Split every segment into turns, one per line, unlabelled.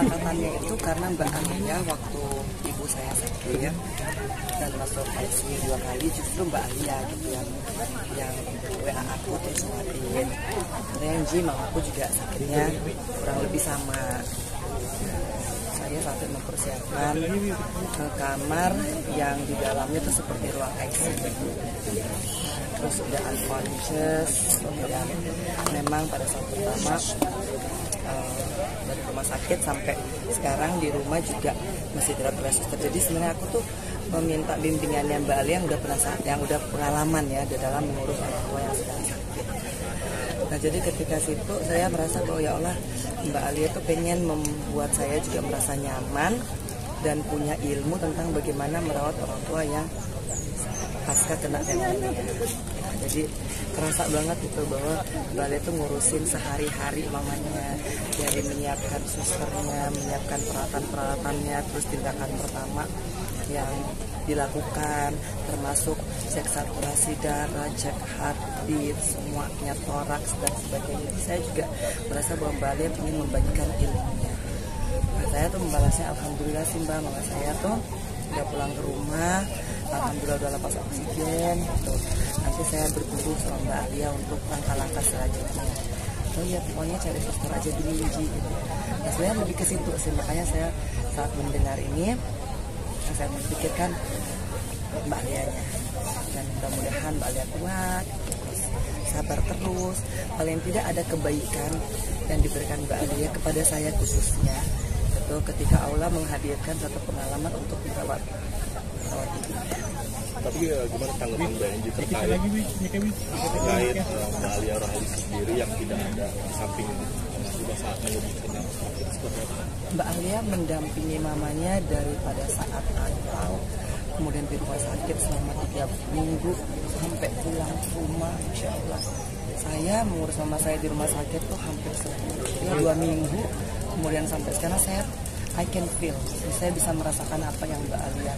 pendekatannya itu karena Mbak Alia waktu ibu saya sakit dan masuk ICU 2 kali, justru Mbak Alia gitu yang WA aku terus ngabarin, Renji mamaku juga sakitnya kurang lebih sama. Saya sampai mempersiapkan kamar yang di dalamnya itu seperti ruang ICU. Terus udah unconscious, kemudian memang pada saat pertama dari rumah sakit sampai sekarang di rumah juga masih drug resistant. Jadi sebenarnya aku tuh meminta bimbingannya Mbak Ali yang udah pengalaman ya di dalam mengurus orang tua yang sedang sakit. Nah jadi ketika situ saya merasa bahwa ya Allah, Mbak Ali itu pengen membuat saya juga merasa nyaman dan punya ilmu tentang bagaimana merawat orang tua yang pasca kena pneumonia. Jadi kerasa banget gitu bahwa Mbak Ali itu ngurusin sehari-hari mamanya, dari menyiapkan susternya, menyiapkan peralatan-peralatannya, terus tindakan pertama yang dilakukan termasuk cek saturasi darah, cek heartbeat, semuanya, toraks dan sebagainya. Saya juga merasa bahwa Mbak Ali ingin membagikan ilmunya. Nah, saya tuh membalasnya alhamdulillah sih Mbak, mama saya tuh udah pulang ke rumah, alhamdulillah udah lepas oksigen gitu. Nanti saya berguru sama Mbak Alia untuk langkah-langkah selanjutnya. Oh iya, pokoknya cari suster aja dulu Ji gitu. Nah sebenarnya lebih ke situ sih, makanya saya saat mendengar ini saya memikirkan Mbak Alianya, dan mudah-mudahan Mbak Alia kuat, terus sabar terus. Paling tidak ada kebaikan yang diberikan Mbak Alia kepada saya khususnya, itu ketika Allah menghadirkan satu pengalaman untuk merawat ibu.
Tapi gimana tanggapan Mbak Enji terkait Mbak Alia Rahali sendiri yang tidak ada di samping pada saat menyebutkan seperti apa?
Mbak Alia mendampingi mamanya daripada saat antau, kemudian di rumah sakit selama 3 minggu sampai pulang ke rumah. Insya Allah saya mengurus mama saya di rumah sakit tuh hampir 2 minggu, kemudian sampai sekarang I can feel, saya bisa merasakan apa yang Mbak Alia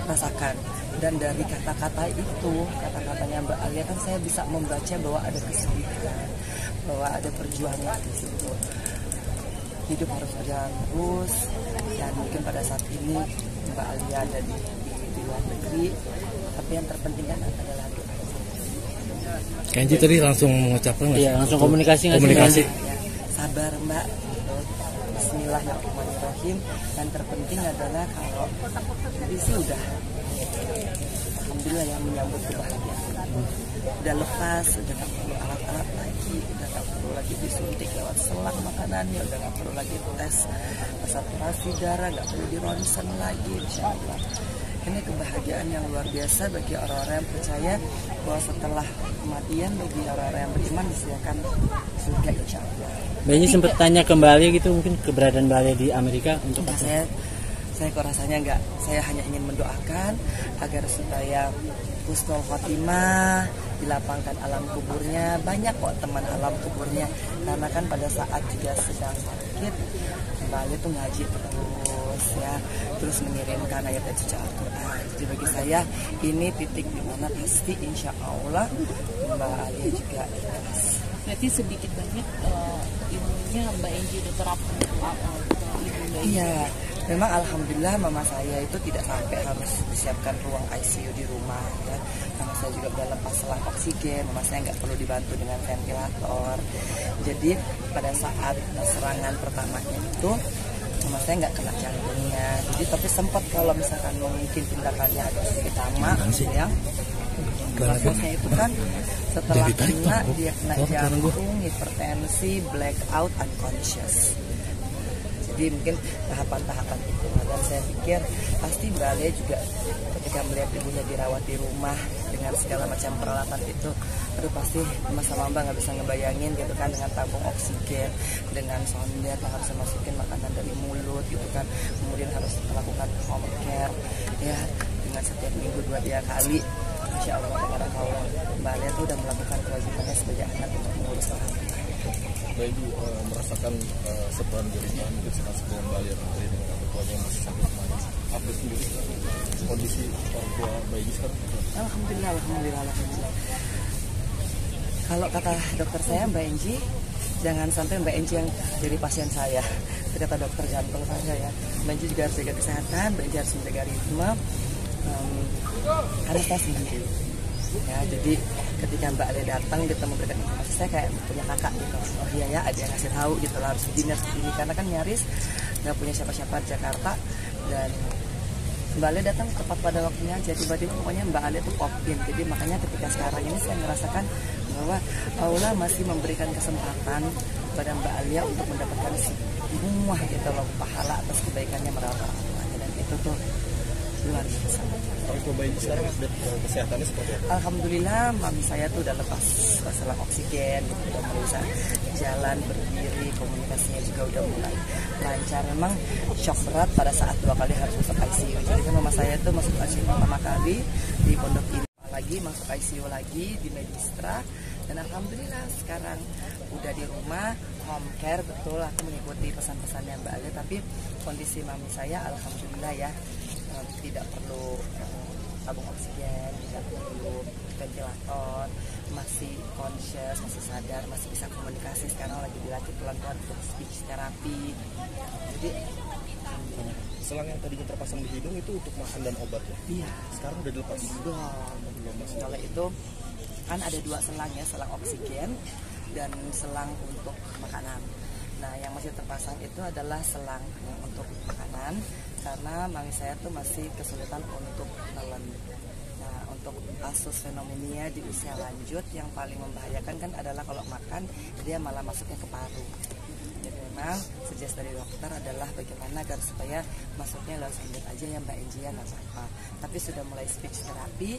rasakan. Dan dari kata-kata itu, kata-katanya Mbak Alia kan saya bisa membaca bahwa ada kesedihan, bahwa ada perjuangan di situ. Hidup harus berjalan terus, dan mungkin pada saat ini Mbak Alia ada di luar negeri, tapi yang terpenting kan adalah doa.
Kenji tadi langsung mengucapkan
iya, langsung komunikasi.
Ya, sabar Mbak, Bismillahirrahmanirrahim. Dan terpenting adalah kalau jadi sih udah alhamdulillah yang menyambut kebahagiaan. Udah lepas, udah gak perlu alat-alat lagi, udah gak perlu lagi disuntik lewat selang makanannya, udah gak perlu lagi tes saturasi darah, gak perlu di ronsen lagi, insya Allah. Ini kebahagiaan yang luar biasa bagi orang-orang yang percaya bahwa setelah kematian bagi orang-orang yang beriman disediakan surga insya Allah.
Mbak Enji sempat tanya ke Mbak Alia gitu, mungkin keberadaan Mbak Alia di Amerika untuk apa?
Saya kok rasanya enggak, saya hanya ingin mendoakan agar supaya husnul khotimah, dilapangkan alam kuburnya. Banyak kok teman alam kuburnya, karena kan pada saat juga sedang sakit Mbak Alia tuh ngaji terus ya, terus mengirimkan ayat suci Al-Quran. Jadi bagi saya ini titik dimana pasti insya Allah Mbak Alia juga ikhlas.
Berarti sedikit banyak ilmunya Mbak Enji udah terapkan ke ibu Mbak Enji.
Iya, memang alhamdulillah mama saya itu tidak sampai harus disiapkan ruang ICU di rumah ya. Mama saya juga udah lepas selang oksigen, mama saya nggak perlu dibantu dengan ventilator. Jadi pada saat serangan pertamanya itu mama saya nggak kena jantungnya. Jadi tapi sempat kalau misalkan mungkin tindakannya agak sedikit lama ya. Prosesnya itu kan setelah kena dia kena jantung, hipertensi, blackout, unconscious. Jadi mungkin tahapan-tahapan itu. Dan saya pikir pasti Mbak Alia juga ketika melihat ibunya dirawat di rumah dengan segala macam peralatan itu, aduh pasti sama Mbak nggak bisa ngebayangin gitu kan, dengan tabung oksigen, dengan sonder yang harus masukin makanan dari mulut gitu kan, kemudian harus melakukan home care ya, dengan setiap minggu 2-3 kali. Masya Allah, kepada kawan Mbak Alia itu udah melakukan kewajibannya sebagai anak untuk mengurus orang tua.
Mbak Enji merasakan seperan dari mungkin sekarang Mbak Alia Rahali dengan orang tuanya yang masih sakit kemarin. Update sendiri kondisi orang tua Mbak Enji sekarang?
Alhamdulillah. Kalau kata dokter saya Mbak Enji jangan sampai Mbak Enci yang jadi pasien saya. Itu kata dokter jantung saya ya. Mbak Enci juga harus jaga kesehatan, Mbak Enci harus menjaga ritme, karena saya sendiri. Ya, jadi ketika Mbak Ale datang gitu memberikan informasi, saya kayak punya kakak gitu. Oh iya ya, ada yang ngasih tahu gitu lah, harus begini harus begini, karena kan nyaris nggak punya siapa-siapa di Jakarta. Dan Mbak Ale datang tepat pada waktunya, jadi tiba-tiba pokoknya Mbak Ale tuh pop-in. Jadi makanya ketika sekarang ini saya merasakan bahwa Allah masih memberikan kesempatan pada Mbak Alia untuk mendapatkan semua gitu loh, pahala atas kebaikannya merawat orang tuanya, dan itu tuh luar biasa.
Kalau cobain sekarang update kesehatannya seperti apa?
Alhamdulillah mami saya tuh udah lepas selang oksigen gitu, udah mulai bisa jalan berdiri, komunikasinya juga udah mulai lancar. Memang shock berat pada saat 2 kali harus masuk ICU. Jadi kan mama saya tuh masuk ICU pertama kali di Pondok Indah, lagi masuk ICU lagi di Medistra, dan alhamdulillah sekarang udah di rumah home care. Betul, aku mengikuti pesan-pesannya Mbak Ale, tapi kondisi mami saya alhamdulillah ya, tidak perlu tabung oksigen, tidak perlu ventilator, masih conscious, masih sadar, masih bisa komunikasi. Sekarang lagi dilatih pelan-pelan untuk speech therapy. Jadi
selang yang tadinya terpasang di hidung itu untuk makan dan obat ya?
iya,
Sekarang udah dilepas?
belum. Kalau itu kan ada 2 selang ya, selang oksigen dan selang untuk makanan. Nah, yang masih terpasang itu adalah selang yang untuk makanan, karena mami saya tuh masih kesulitan untuk nelen. Nah, untuk kasus fenomenia di usia lanjut yang paling membahayakan kan adalah kalau makan dia malah masuknya ke paru. Jadi memang suggest dari dokter adalah bagaimana agar supaya masuknya lewat mulut aja ya Mbak Enji, ya nggak apa-apa. Tapi sudah mulai speech therapy.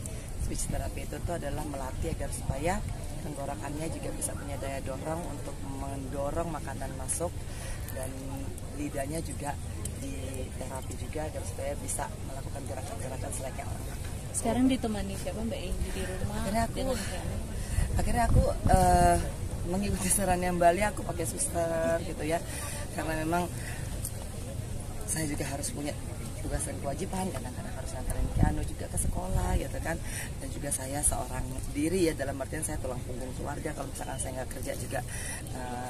Speech therapy itu tuh adalah melatih agar supaya tenggorokannya juga bisa punya daya dorong untuk mendorong makanan masuk, dan lidahnya juga di terapi juga agar supaya bisa melakukan gerakan-gerakan selayaknya orang makan.
Sekarang ditemani siapa Mbak Enji di rumah?
Akhirnya aku mengikuti sarannya Mbak Ali, aku pakai suster gitu ya, karena memang saya juga harus punya tugas dan kewajiban, kadang-kadang harus nganterin Keanu juga ke sekolah gitu kan, dan juga saya seorang diri ya, dalam artian saya tulang punggung keluarga. Kalau misalkan saya nggak kerja juga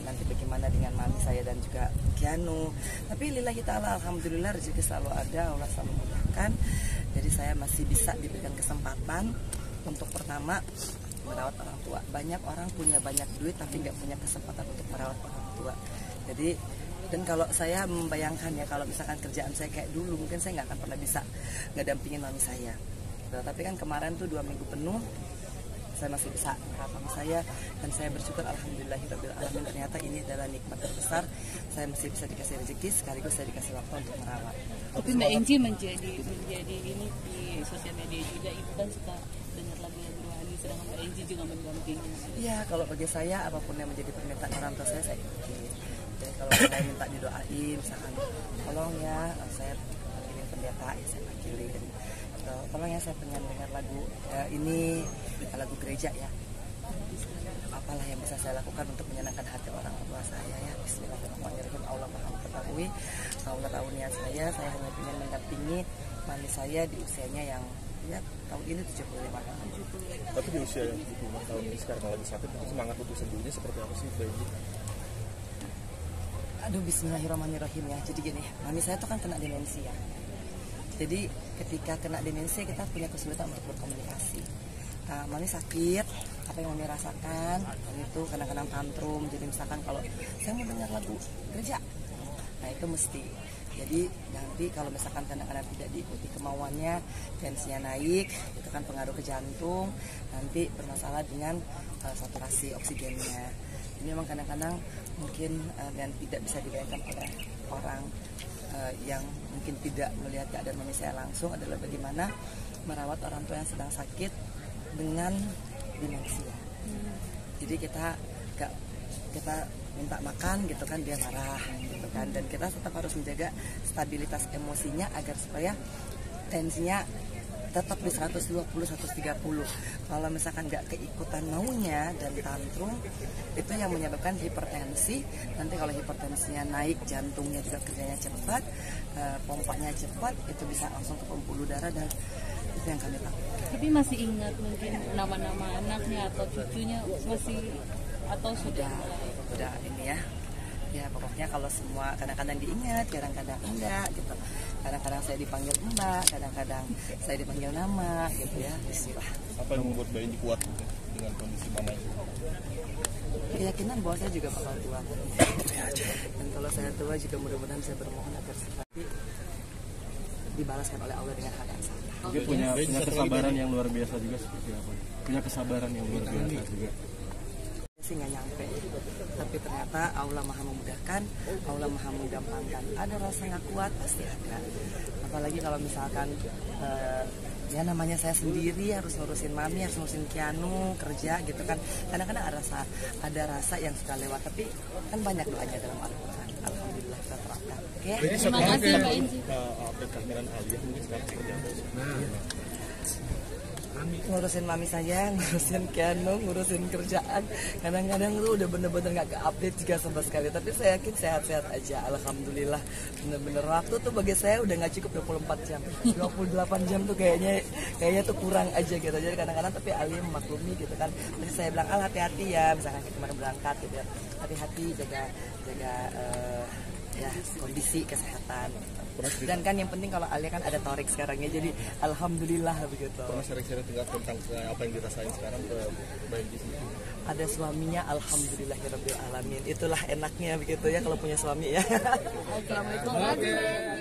nanti bagaimana dengan mami saya dan juga Keanu. Tapi lillahi ta'ala alhamdulillah rezeki selalu ada, Allah selalu memudahkan. Jadi saya masih bisa diberikan kesempatan untuk pertama merawat orang tua. Banyak orang punya banyak duit tapi nggak punya kesempatan untuk merawat orang tua. Jadi, dan kalau saya membayangkan ya, kalau misalkan kerjaan saya kayak dulu, mungkin saya nggak akan pernah bisa ngedampingin mami saya. Tapi kan kemarin tuh 2 minggu penuh saya masih bisa merawat mami saya, dan saya bersyukur alhamdulillahirabbil alamin, ternyata ini adalah nikmat terbesar. Saya masih bisa dikasih rezeki sekaligus saya dikasih waktu untuk merawat.
Tapi Mbak Enji menjadi ini di sosial media juga, ibu kan suka dengar lagu-lagu rohani, sedangkan Mbak Enji juga mendampingi.
Iya, kalau bagi saya apapun yang menjadi permintaan orang tua saya ikuti. Jadi kalau saya minta didoain, misalkan tolong ya saya panggilin pendeta, ya saya panggilin. Tolong ya saya pengen dengar lagu ini, lagu gereja ya. Apalah yang bisa saya lakukan untuk menyenangkan hati orang tua saya ya. Bismillahirrahmanirrahim. Allah Maha mengetahui, Allah tahu niat saya hanya ingin mendampingi mami saya di usianya yang ya tahun ini 75 tahun.
Tapi di usia yang 75 tahun ini sekarang lagi sakit, itu semangat untuk sembuhnya seperti apa sih Mbak Enji?
Aduh, bismillahirrahmanirrahim ya. Jadi gini, mami saya tuh kan kena demensia. Jadi ketika kena demensia kita punya kesulitan untuk berkomunikasi. Mami sakit, apa yang mami rasakan, mami itu kadang-kadang tantrum. Jadi misalkan kalau saya mau dengar lagu gereja, nah itu mesti. Jadi nanti kalau misalkan kadang-kadang tidak diikuti kemauannya, tensinya naik, itu kan pengaruh ke jantung, nanti bermasalah dengan saturasi oksigennya. Ini memang kadang-kadang mungkin yang tidak bisa dibayangkan oleh orang yang mungkin tidak melihat keadaan mami saya langsung adalah bagaimana merawat orang tua yang sedang sakit dengan demensia. Jadi kita minta makan gitu kan, dia marah gitu kan, dan kita tetap harus menjaga stabilitas emosinya agar supaya tensinya tetap di 120, 130. Kalau misalkan nggak keikutan maunya dan tantrum, itu yang menyebabkan hipertensi. Nanti kalau hipertensinya naik, jantungnya juga kerjanya cepat, pompanya cepat, itu bisa langsung ke pembuluh darah, dan itu yang kami tahu.
Tapi masih ingat mungkin nama-nama anaknya atau cucunya masih, atau sudah mulai?
udah ini ya pokoknya kalau semua kadang-kadang diingat, kadang-kadang enggak gitu. Kadang-kadang saya dipanggil Mbak, kadang-kadang saya dipanggil nama gitu ya. Bismillah.
Apa yang membuat Mbak Enji kuat dengan kondisi mama itu?
Keyakinan bahwa saya juga bakal tua. Dan kalau saya tua juga mudah-mudahan saya bermohon agar seperti dibalaskan oleh Allah dengan hal yang sama.
Dia punya kesabaran yang luar biasa juga seperti apa? Punya kesabaran yang luar biasa juga.
Sih nggak nyampe, tapi ternyata Allah maha memudahkan, Allah maha menggampangkan. Ada rasa nggak kuat pasti ada, apalagi kalau misalkan ya namanya saya sendiri harus ngurusin mami, harus ngurusin Kianu kerja gitu kan. Kadang-kadang ada rasa yang suka lewat, tapi kan banyak doanya dalam Al-Quran. Alhamdulillah kita terapkan. Oke.
Terima kasih Mbak Enji.
Update kehamilan Alia mungkin sekarang seperti apa?
Ngurusin mami saya, ngurusin Kianu, ngurusin kerjaan. Kadang-kadang tuh udah bener-bener nggak ke-update juga sama sekali. Tapi saya yakin sehat-sehat aja, alhamdulillah. Bener-bener waktu tuh bagi saya udah nggak cukup 24 jam, 28 jam tuh kayaknya tuh kurang aja gitu. Jadi kadang-kadang tapi Ali memaklumi gitu kan. Terus saya bilang hati-hati ya, misalkan kemarin berangkat gitu ya, hati-hati jaga ya kondisi kesehatan. Dan kan yang penting kalau Alia kan ada Torik sekarang ya, jadi alhamdulillah begitu.
Pernah sering-sering tinggal tentang apa yang dirasain sekarang ke Mbak Enji sendiri?
Ada suaminya, alhamdulillahirabbil alamin. Itulah enaknya begitu ya kalau punya suami ya.
Assalamualaikum.